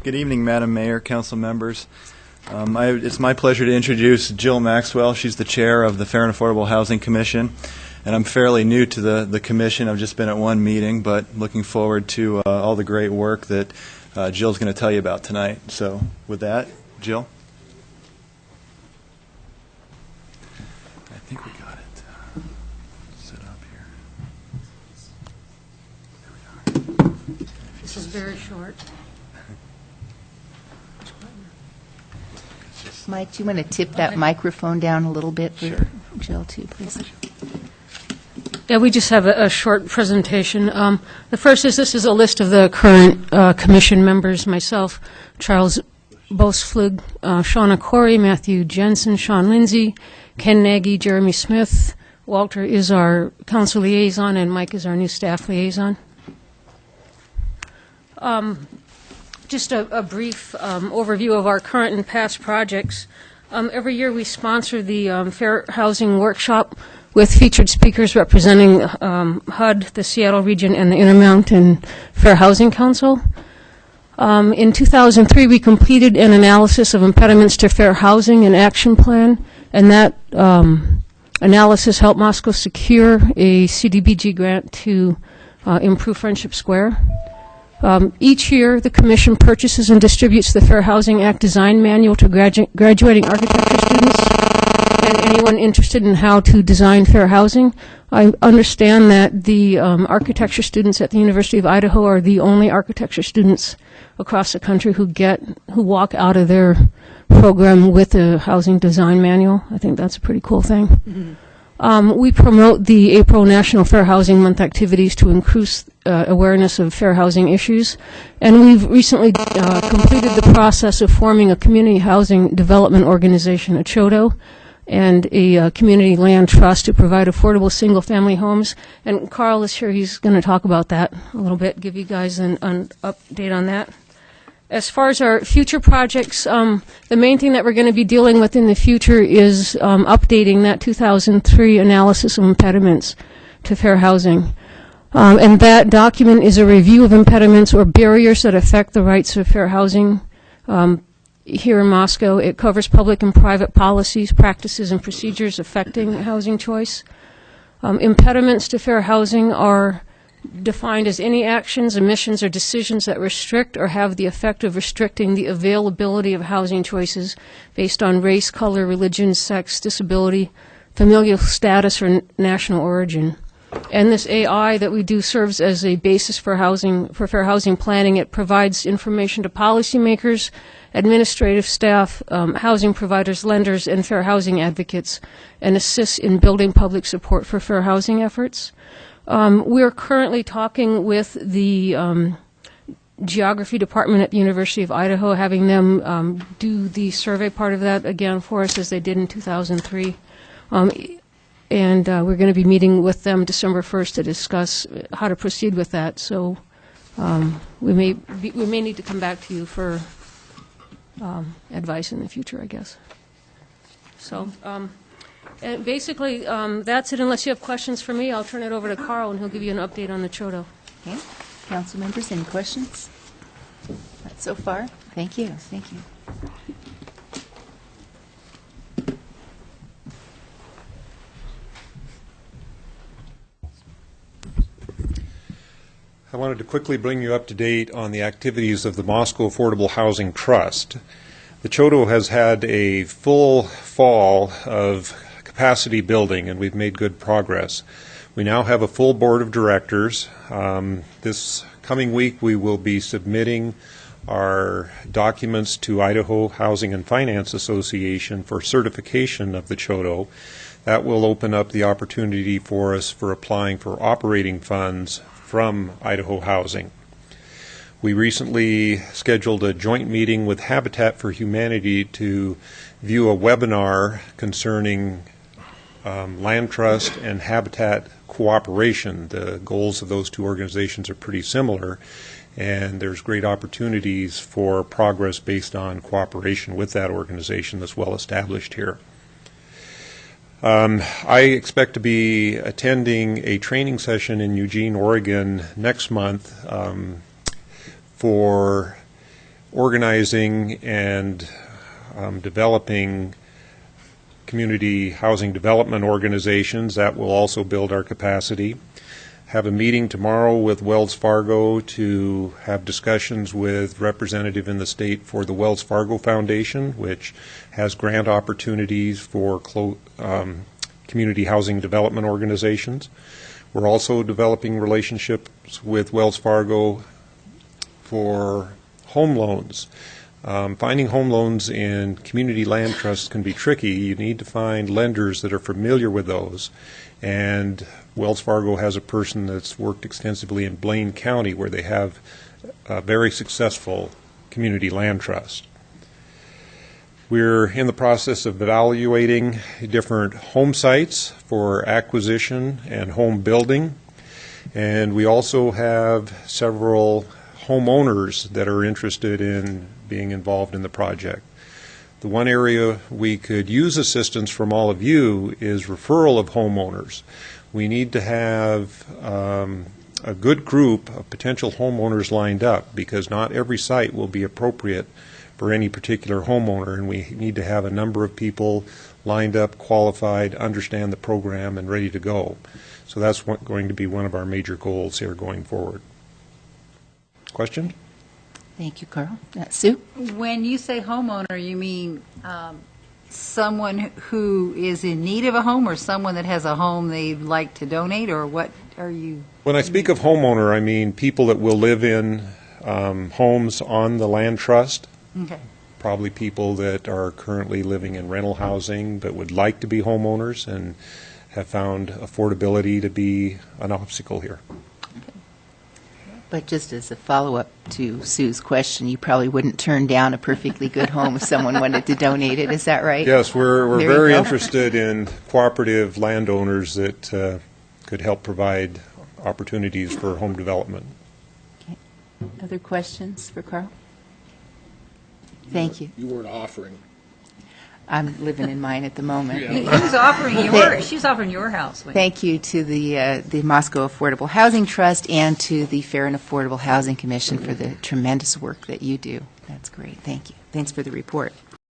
Good evening, Madam Mayor, council members. It's my pleasure to introduce Jill Maxwell. She's the chair of the Fair and Affordable Housing Commission, and I'm fairly new to the commission. I've just been at one meeting, but looking forward to all the great work that Jill's going to tell you about tonight. So with that, Jill. I think we got it set up here. There we are. This is very short. Mike, do you want to tip that microphone down a little bit for Sure. Jill, too, please? Yeah, we just have a short presentation. The first is this is a list of the current commission members: myself, Charles Bosflug, Shauna Corey, Matthew Jensen, Sean Lindsay, Ken Nagy, Jeremy Smith. Walter is our council liaison, and Mike is our new staff liaison. Just a brief overview of our current and past projects. Every year we sponsor the Fair Housing Workshop with featured speakers representing HUD, the Seattle region, and the Intermountain Fair Housing Council. In 2003, we completed an analysis of impediments to fair housing and action plan, and that analysis helped Moscow secure a CDBG grant to improve Friendship Square. Each year, the Commission purchases and distributes the Fair Housing Act Design Manual to graduating architecture students and anyone interested in how to design fair housing. I understand that the architecture students at the University of Idaho are the only architecture students across the country who walk out of their program with a housing design manual. I think that's a pretty cool thing. Mm-hmm. We promote the April National Fair Housing Month activities to increase awareness of fair housing issues. And we've recently completed the process of forming a community housing development organization, a CHODO, and a community land trust to provide affordable single-family homes. And Carl is here. He's going to talk about that a little bit, give you guys an update on that. As far as our future projects, the main thing that we're going to be dealing with in the future is updating that 2003 analysis of impediments to fair housing. And that document is a review of impediments or barriers that affect the rights of fair housing here in Moscow. It covers public and private policies, practices, and procedures affecting housing choice. Impediments to fair housing are defined as any actions, omissions, or decisions that restrict or have the effect of restricting the availability of housing choices based on race, color, religion, sex, disability, familial status, or national origin. And this AI that we do serves as a basis for fair housing planning. It provides information to policymakers, administrative staff, housing providers, lenders, and fair housing advocates, and assists in building public support for fair housing efforts. We're currently talking with the geography department at the University of Idaho, having them do the survey part of that again for us as they did in 2003. And we're going to be meeting with them December 1st to discuss how to proceed with that. So we may need to come back to you for advice in the future, I guess. So. And basically, that's it. Unless you have questions for me, I'll turn it over to Carl, and he'll give you an update on the CHODO. Okay. Council members, any questions? Not so far. Thank you. Thank you. I wanted to quickly bring you up to date on the activities of the Moscow Affordable Housing Trust. The CHODO has had a full fall of capacity building, and we've made good progress. We now have a full board of directors. This coming week we will be submitting our documents to Idaho Housing and Finance Association for certification of the CHODO. That will open up the opportunity for us for applying for operating funds from Idaho Housing. We recently scheduled a joint meeting with Habitat for Humanity to view a webinar concerning land trust and habitat cooperation. The goals of those two organizations are pretty similar, and there's great opportunities for progress based on cooperation with that organization that's well established here. I expect to be attending a training session in Eugene, Oregon next month for organizing and developing community housing development organizations. That will also build our capacity. Have a meeting tomorrow with Wells Fargo to have discussions with representative in the state for the Wells Fargo Foundation, which has grant opportunities for community housing development organizations. We're also developing relationships with Wells Fargo for home loans. Finding home loans in community land trusts can be tricky. You need to find lenders that are familiar with those. And Wells Fargo has a person that's worked extensively in Blaine County where they have a very successful community land trust. We're in the process of evaluating different home sites for acquisition and home building. And we also have several homeowners that are interested in being involved in the project. The one area we could use assistance from all of you is referral of homeowners. We need to have a good group of potential homeowners lined up because not every site will be appropriate for any particular homeowner, and we need to have a number of people lined up, qualified, understand the program, and ready to go. So that's going to be one of our major goals here going forward. Question? Thank you, Carl. Sue? When you say homeowner, you mean someone who is in need of a home or someone that has a home they'd like to donate, or what are you? When I speak of homeowner, I mean people that will live in homes on the land trust. Okay. Probably people that are currently living in rental housing but would like to be homeowners and have found affordability to be an obstacle here. But just as a follow-up to Sue's question, you probably wouldn't turn down a perfectly good home if someone wanted to donate it. Is that right? Yes, we're There you very go. interested in cooperative landowners that could help provide opportunities for home development. Okay. Other questions for Carl? Thank you. You weren't offering. I'm living in mine at the moment. He was offering your, she was offering your house. Thank you to the Moscow Affordable Housing Trust and to the Fair and Affordable Housing Commission for the tremendous work that you do. That's great. Thank you. Thanks for the report.